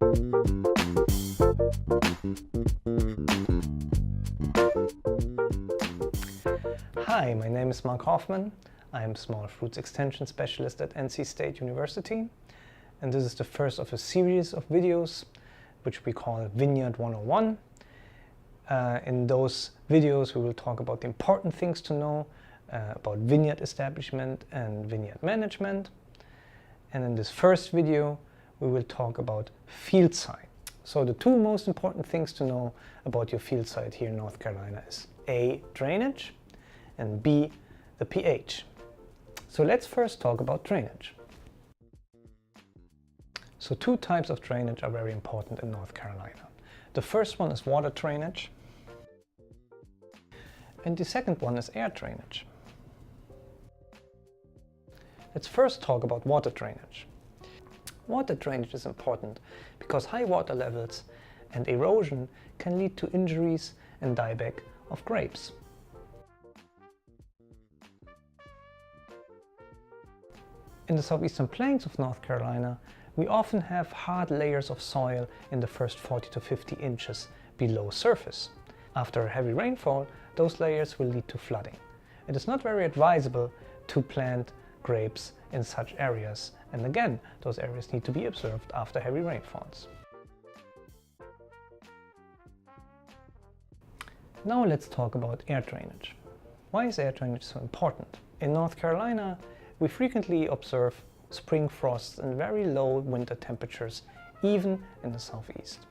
Hi, my name is Mark Hoffman. I am Small Fruits Extension Specialist at NC State University, and this is the first of a series of videos which we call Vineyard 101. In those videos we will talk about the important things to know about vineyard establishment and vineyard management. And in this first video we will talk about field site. So the two most important things to know about your field site here in North Carolina is A, drainage, and B, the pH. So let's first talk about drainage. So two types of drainage are very important in North Carolina. The first one is water drainage, and the second one is air drainage. Let's first talk about water drainage. Water drainage is important because high water levels and erosion can lead to injuries and dieback of grapes. In the southeastern plains of North Carolina, we often have hard layers of soil in the first 40 to 50 inches below surface. After a heavy rainfall, those layers will lead to flooding. It is not very advisable to plant grapes in such areas, and again, those areas need to be observed after heavy rainfalls. Now let's talk about air drainage. Why is air drainage so important? In North Carolina, we frequently observe spring frosts and very low winter temperatures, even in the southeast.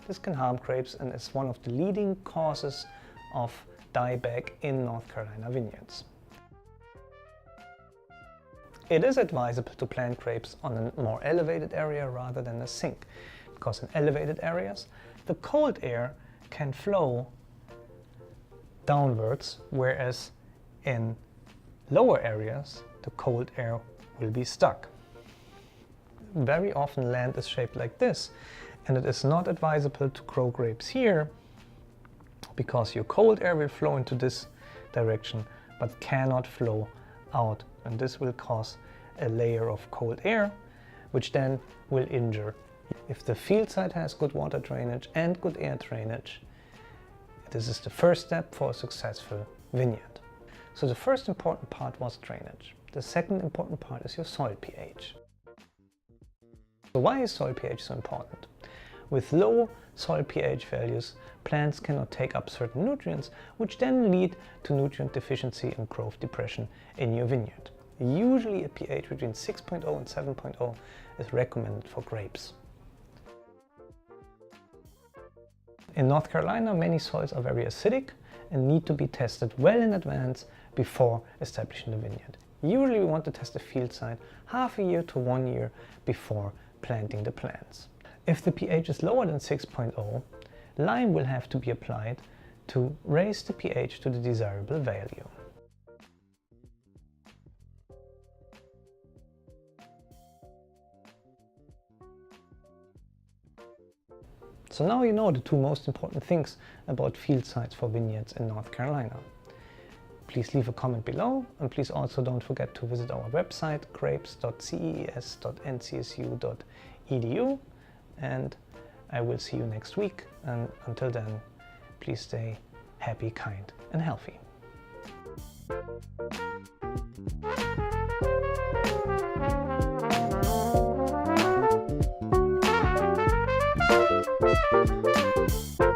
This can harm grapes and is one of the leading causes of dieback in North Carolina vineyards. It is advisable to plant grapes on a more elevated area rather than a sink, because in elevated areas the cold air can flow downwards, whereas in lower areas the cold air will be stuck. Very often land is shaped like this, and it is not advisable to grow grapes here because your cold air will flow into this direction but cannot flow out, and this will cause a layer of cold air which then will injure. If the field site has good water drainage and good air drainage, this is the first step for a successful vineyard. So the first important part was drainage. The second important part is your soil pH. So why is soil pH so important? With low soil pH values, plants cannot take up certain nutrients, which then lead to nutrient deficiency and growth depression in your vineyard. Usually a pH between 6.0 and 7.0 is recommended for grapes. In North Carolina, many soils are very acidic and need to be tested well in advance before establishing the vineyard. Usually we want to test the field site half a year to 1 year before planting the plants. If the pH is lower than 6.0, lime will have to be applied to raise the pH to the desirable value. So now you know the two most important things about field sites for vineyards in North Carolina. Please leave a comment below, and please also don't forget to visit our website grapes.cees.ncsu.edu, and I will see you next week, and until then, please stay happy, kind and healthy. Thank you.